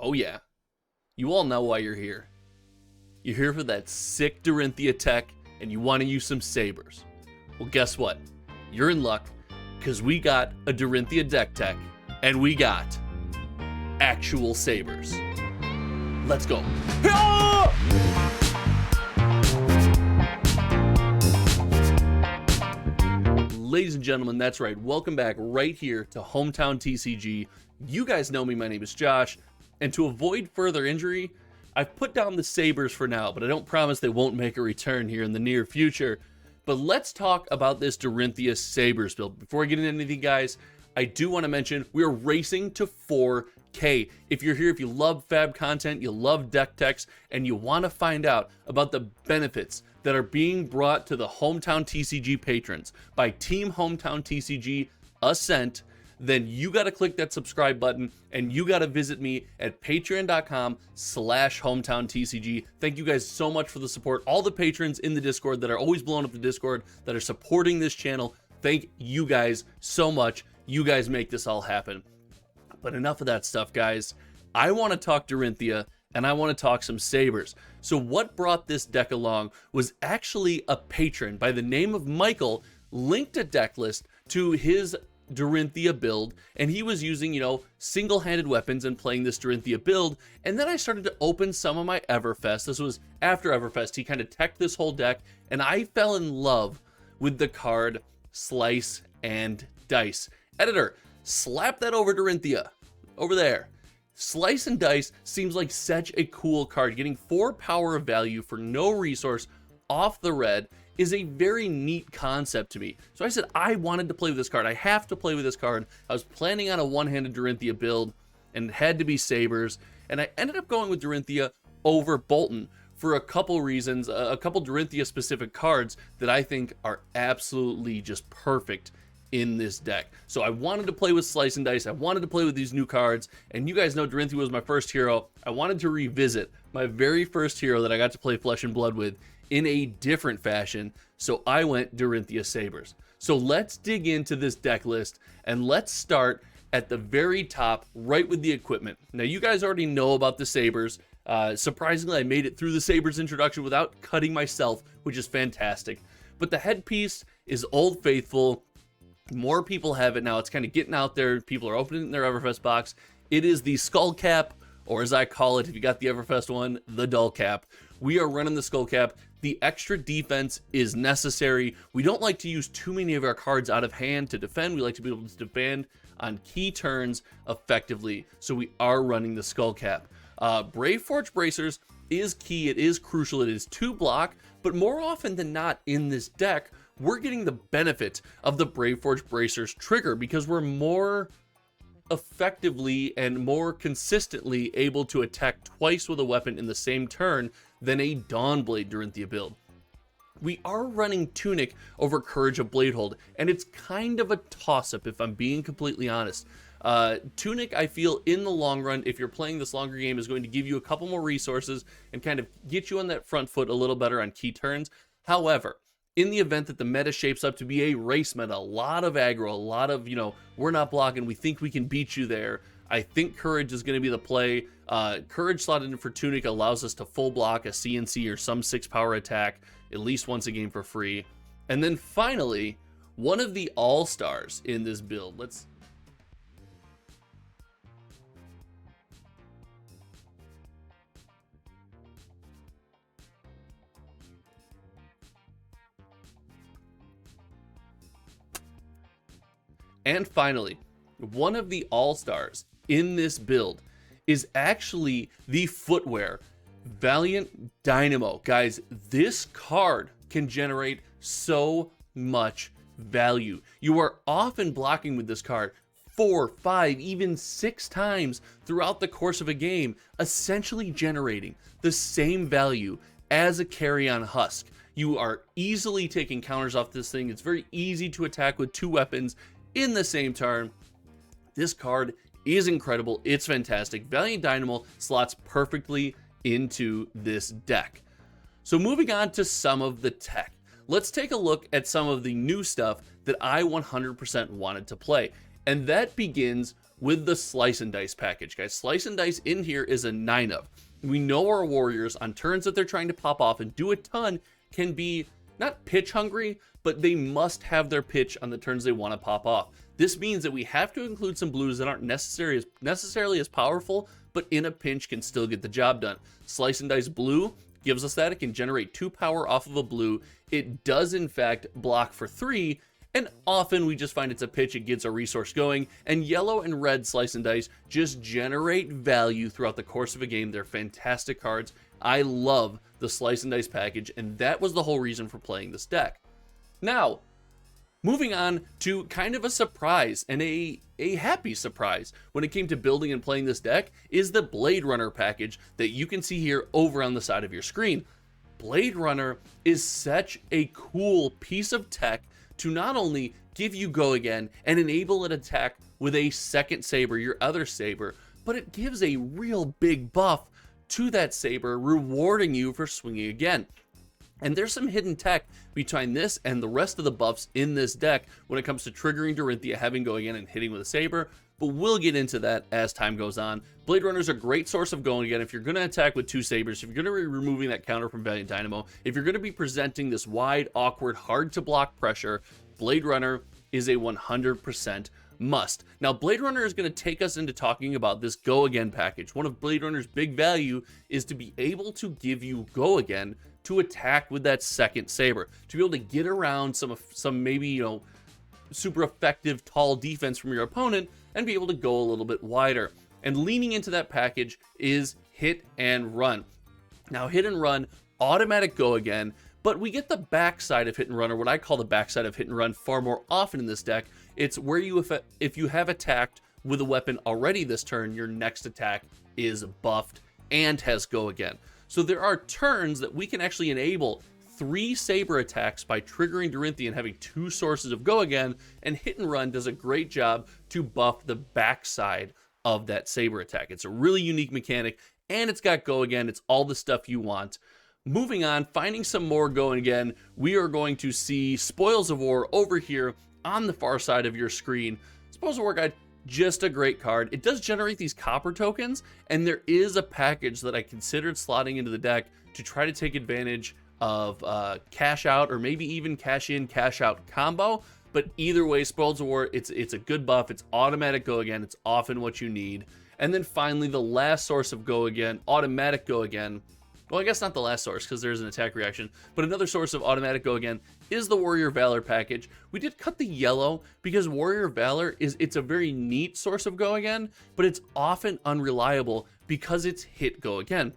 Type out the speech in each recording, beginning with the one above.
Oh yeah, you all know why you're here. You're here for that sick Dorinthea tech, and you want to use some Sabers. Well, guess what? You're in luck, because we got a Dorinthea deck tech, and we got actual Sabers. Let's go. Ladies and gentlemen, that's right. Welcome back right here to Hometown TCG. You guys know me, my name is Josh, and to avoid further injury, I've put down the Sabers for now, but I don't promise they won't make a return here in the near future. But let's talk about this Dorinthea Sabers build. Before I get into anything, guys, I do want to mention we are racing to 4K. If you're here, if you love FaB content, you love deck techs, and you want to find out about the benefits that are being brought to the Hometown TCG patrons by Team Hometown TCG Ascent, then you got to click that subscribe button and you got to visit me at patreon.com/HometownTCG. Thank you guys so much for the support. All the patrons in the Discord that are always blowing up the Discord, that are supporting this channel, thank you guys so much. You guys make this all happen. But enough of that stuff, guys. I want to talk Dorinthea and I want to talk some Sabers. So what brought this deck along was actually a patron by the name of Michael linked a deck list to his Dorinthea build, and he was using, single-handed weapons and playing this Dorinthea build. And then I started to open some of my Everfest. This was after Everfest. He kind of teched this whole deck, and I fell in love with the card Slice and Dice. Editor, slap that over Dorinthea. Over there. Slice and Dice seems like such a cool card. Getting 4 power of value for no resource off the red is a very neat concept to me. So I said I wanted to play with this card. I have to play with this card. I was planning on a one-handed Dorinthea build, and it had to be Sabers. And I ended up going with Dorinthea over Bolton for a couple reasons, a couple Dorinthea-specific cards that I think are absolutely just perfect in this deck. So I wanted to play with Slice and Dice. I wanted to play with these new cards. And you guys know Dorinthea was my first hero. I wanted to revisit my very first hero that I got to play Flesh and Blood with in a different fashion, so I went Dorinthea Sabers. So let's dig into this deck list, and let's start at the very top, right with the equipment. Now, you guys already know about the Sabers. Surprisingly, I made it through the Sabers introduction without cutting myself, which is fantastic. But the headpiece is Old Faithful. More people have it now. It's kind of getting out there. People are opening it in their Everfest box. It is the Skull Cap, or as I call it, if you got the Everfest one, the Dull Cap. We are running the Skull Cap. The extra defense is necessary. We don't like to use too many of our cards out of hand to defend. We like to be able to defend on key turns effectively. So we are running the Skull Cap. Brave Forge Bracers is key. It is crucial. It is 2 block, but more often than not in this deck, we're getting the benefit of the Brave Forge Bracers trigger because we're more effectively and more consistently able to attack twice with a weapon in the same turn than a Dawnblade Dorinthea build. We are running Tunic over Courage of Bladehold, and it's kind of a toss-up if I'm being completely honest. Tunic, I feel, in the long run, if you're playing this longer game, is going to give you a couple more resources and kind of get you on that front foot a little better on key turns. However, in the event that the meta shapes up to be a race meta, a lot of aggro, a lot of, we're not blocking, we think we can beat you there, I think Courage is going to be the play. Courage slotted in for Tunic allows us to full block a CNC or some 6 power attack at least once a game for free. And then finally, one of the all-stars in this build. And finally, one of the all-stars in this build is actually the footwear Valiant Dynamo. Guys, this card can generate so much value. You are often blocking with this card 4, 5, even 6 times throughout the course of a game, essentially generating the same value as a carry-on husk. You are easily taking counters off this thing. It's very easy to attack with 2 weapons in the same turn. This card is incredible. It's fantastic. Valiant Dynamo slots perfectly into this deck. So moving on to some of the tech, let's take a look at some of the new stuff that I 100% wanted to play. And that begins with the Slice and Dice package, guys. Slice and Dice in here is a 9 of. We know our warriors on turns that they're trying to pop off and do a ton can be not pitch hungry, but they must have their pitch on the turns they want to pop off. This means that we have to include some blues that aren't necessarily as powerful, but in a pinch can still get the job done. Slice and Dice blue gives us that. It can generate 2 power off of a blue. It does in fact block for 3, and often we just find it's a pitch, it gets a resource going. And yellow and red Slice and Dice just generate value throughout the course of a game. They're fantastic cards. I love the Slice and Dice package, and that was the whole reason for playing this deck. Now, moving on to kind of a surprise, and a happy surprise when it came to building and playing this deck, is the Blade Runner package that you can see here over on the side of your screen. Blade Runner is such a cool piece of tech to not only give you go again and enable an attack with a second saber, your other saber, but it gives a real big buff to that saber, rewarding you for swinging again. And there's some hidden tech between this and the rest of the buffs in this deck when it comes to triggering Dorinthea, having go again and hitting with a saber, but we'll get into that as time goes on. Blade Runner is a great source of going again. If you're going to attack with 2 sabers, if you're going to be removing that counter from Valiant Dynamo, if you're going to be presenting this wide, awkward, hard to block pressure, Blade Runner is a 100% must. Now, Blade Runner is going to take us into talking about this go again package. One of Blade Runner's big value is to be able to give you go again to attack with that second saber, to be able to get around some maybe, you know, super effective tall defense from your opponent and be able to go a little bit wider. And leaning into that package is Hit and Run. Now, Hit and Run, automatic go again, but we get the backside of Hit and Run, or what I call the backside of Hit and Run, far more often in this deck. It's where you, if you have attacked with a weapon already this turn, your next attack is buffed and has go again. So there are turns that we can actually enable 3 saber attacks by triggering Dorinthea and having 2 sources of go again, and Hit and Run does a great job to buff the backside of that saber attack. It's a really unique mechanic, and it's got go again. It's all the stuff you want. Moving on, finding some more go again, we are going to see Spoils of War over here on the far side of your screen. Spoils of War Guide, just a great card. It does generate these copper tokens, and there is a package that I considered slotting into the deck to try to take advantage of cash out, or maybe even cash in, cash out combo. But either way, Spoils of War, it's a good buff. It's automatic go again. It's often what you need. And then finally, the last source of go again, automatic go again. Well, I guess not the last source, because there's an attack reaction, but another source of automatic go again is the Warrior Valor package. We did cut the yellow because Warrior Valor it's a very neat source of go again, but it's often unreliable because it's hit go again.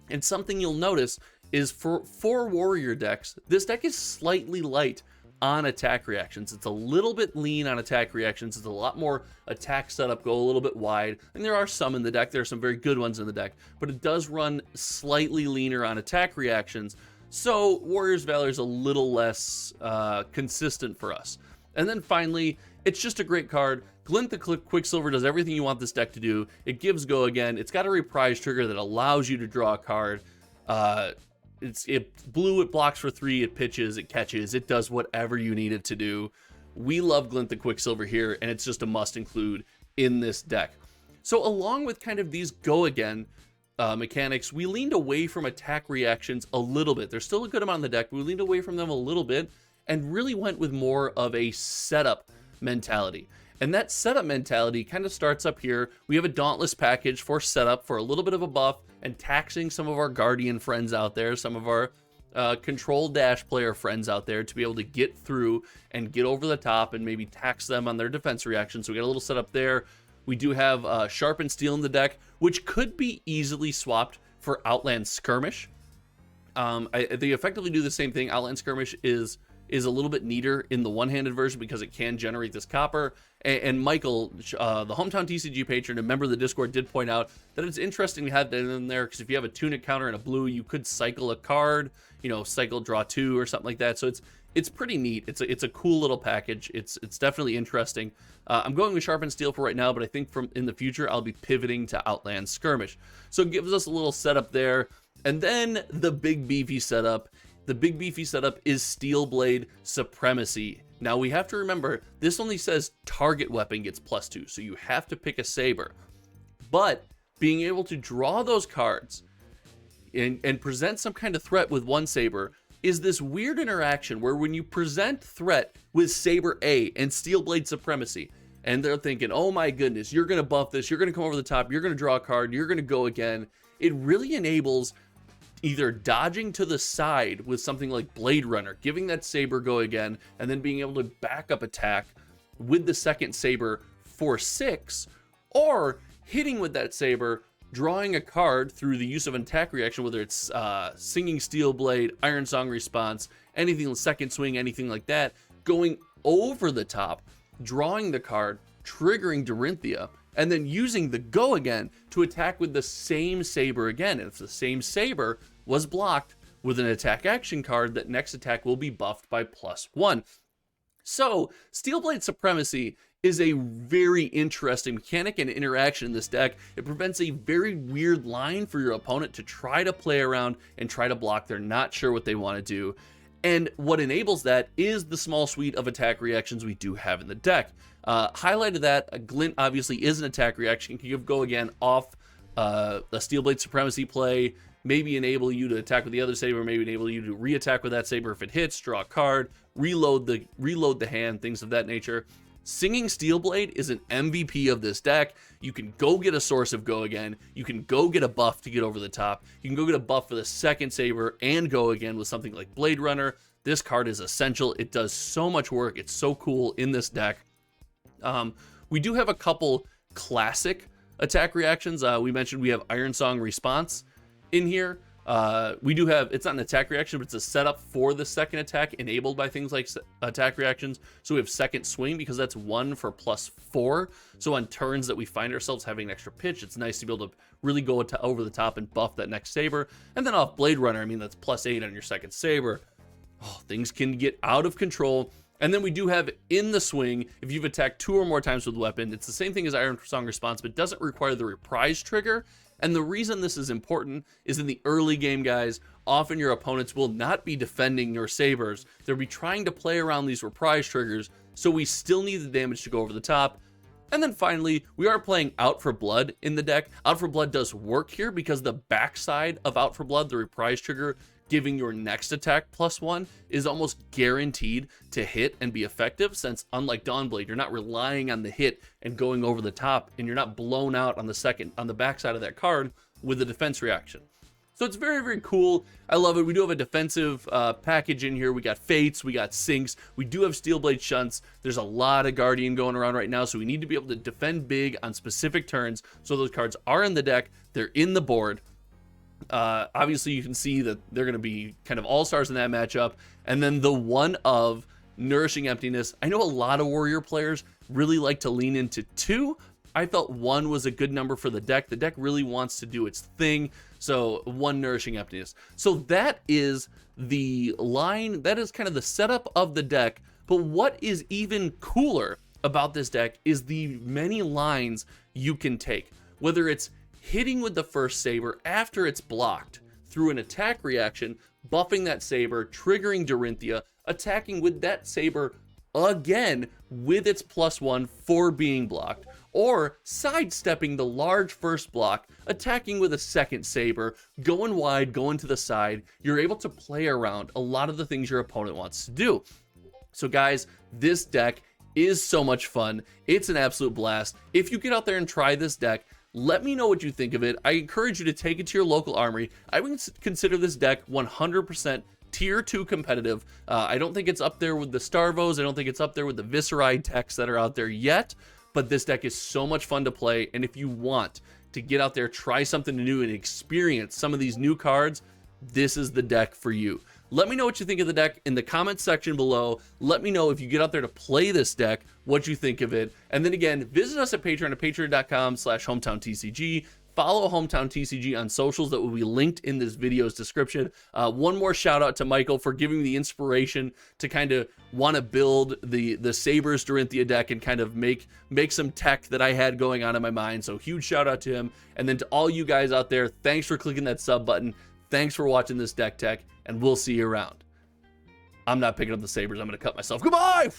And something you'll notice is for warrior decks, this deck is slightly light on attack reactions. It's a little bit lean on attack reactions. It's a lot more attack setup, go a little bit wide, and there are some in the deck. There are some very good ones in the deck, but it does run slightly leaner on attack reactions, so Warrior's Valor is a little less consistent for us. And then finally, it's just a great card. Glint the Quicksilver does everything you want this deck to do. It gives go again. It's got a reprise trigger that allows you to draw a card. It's blue, it blocks for 3, it pitches, it catches, it does whatever you need it to do. We love Glint the Quicksilver here, and it's just a must include in this deck. So along with kind of these go again mechanics, we leaned away from attack reactions a little bit. There's still a good amount in the deck, but we leaned away from them a little bit and really went with more of a setup mentality. And that setup mentality kind of starts up here. We have a Dauntless package for setup for a little bit of a buff and taxing some of our Guardian friends out there, some of our Control Dash player friends out there to be able to get through and get over the top and maybe tax them on their defense reaction. So we got a little setup there. We do have Sharpened Steel in the deck, which could be easily swapped for Outland Skirmish. They effectively do the same thing. Outland Skirmish is a little bit neater in the one-handed version because it can generate this copper. And Michael, the Hometown TCG patron, a member of the Discord, did point out that it's interesting to have that in there because if you have a tunic counter and a blue, you could cycle a card, you know, cycle draw 2 or something like that. So it's pretty neat. It's a cool little package. It's definitely interesting. I'm going with Sharpened Steel for right now, but I think in the future I'll be pivoting to Outland Skirmish. So it gives us a little setup there. And then the big beefy setup. The big beefy setup is Steel Blade Supremacy. Now we have to remember, this only says target weapon gets +2, so you have to pick a saber. But being able to draw those cards and present some kind of threat with one saber is this weird interaction where when you present threat with Saber A and Steel Blade Supremacy, and they're thinking, oh my goodness, you're going to buff this, you're going to come over the top, you're going to draw a card, you're going to go again, it really enables either dodging to the side with something like Blade Runner, giving that saber go again, and then being able to back up attack with the second saber for 6, or hitting with that saber, drawing a card through the use of an attack reaction, whether it's Singing Steel Blade, Iron Song Response, anything, second swing, anything like that, going over the top, drawing the card, triggering Dorinthea, and then using the go again to attack with the same saber again. And if the same saber was blocked with an attack action card, that next attack will be buffed by +1. So Steel Blade Supremacy is a very interesting mechanic and interaction in this deck. It prevents a very weird line for your opponent to try to play around and try to block. They're not sure what they want to do. And what enables that is the small suite of attack reactions we do have in the deck. Highlighted that, a Glint obviously is an attack reaction. You can go again off a Steel Blade Supremacy play, maybe enable you to attack with the other saber, maybe enable you to re-attack with that saber if it hits, draw a card, reload the hand, things of that nature. Singing Steel Blade is an MVP of this deck. You can go get a Source of Go again. You can go get a buff to get over the top. You can go get a buff for the second saber and go again with something like Blade Runner. This card is essential. It does so much work. It's so cool in this deck. We do have a couple classic attack reactions. We mentioned we have Iron Song Response in here. We do have, it's not an attack reaction, but it's a setup for the second attack enabled by things like attack reactions. So we have second swing because that's 1 for +4. So on turns that we find ourselves having an extra pitch, it's nice to be able to really go over the top and buff that next saber. And then off Blade Runner, I mean, that's +8 on your second saber. Oh, things can get out of control. And then we do have in the swing, if you've attacked 2 or more times with weapon, it's the same thing as Iron Song Response, but doesn't require the reprise trigger. And the reason this is important is in the early game, guys, often your opponents will not be defending your sabers. They'll be trying to play around these reprise triggers, so we still need the damage to go over the top. And then finally, we are playing Out for Blood in the deck. Out for Blood does work here because the backside of Out for Blood, the reprise trigger, giving your next attack +1 is almost guaranteed to hit and be effective, since unlike Dawnblade, you're not relying on the hit and going over the top, and you're not blown out on the backside of that card with the defense reaction. So it's very, very cool. I love it. We do have a defensive package in here. We got Fates, we got Sinks, we do have Steel Blade Shunts. There's a lot of Guardian going around right now, so we need to be able to defend big on specific turns. So those cards are in the deck, they're in the board. Obviously you can see that they're going to be kind of all-stars in that matchup. And then the one of Nourishing Emptiness. I know a lot of Warrior players really like to lean into 2. I felt 1 was a good number for the deck. The deck really wants to do its thing. So 1 Nourishing Emptiness. So that is the line. That is kind of the setup of the deck. But what is even cooler about this deck is the many lines you can take. Whether it's hitting with the first saber after it's blocked through an attack reaction, buffing that saber, triggering Dorinthea, attacking with that saber again with its +1 for being blocked, or sidestepping the large first block, attacking with a second saber, going wide, going to the side. You're able to play around a lot of the things your opponent wants to do. So guys, this deck is so much fun. It's an absolute blast. If you get out there and try this deck, let me know what you think of it. I encourage you to take it to your local armory. I would consider this deck 100% tier 2 competitive. I don't think it's up there with the Starvos. I don't think it's up there with the Viscerai techs that are out there yet, but this deck is so much fun to play. And if you want to get out there, try something new and experience some of these new cards, this is the deck for you. Let me know what you think of the deck in the comments section below. Let me know if you get out there to play this deck, what you think of it. And then again, visit us at Patreon at patreon.com/HometownTCG. Follow Hometown TCG on socials that will be linked in this video's description. One more shout out to Michael for giving me the inspiration to kind of want to build the Sabers Dorinthea deck and kind of make some tech that I had going on in my mind. So huge shout out to him. And then to all you guys out there, thanks for clicking that sub button. Thanks for watching this deck tech, and we'll see you around. I'm not picking up the Sabers. I'm going to cut myself. Goodbye!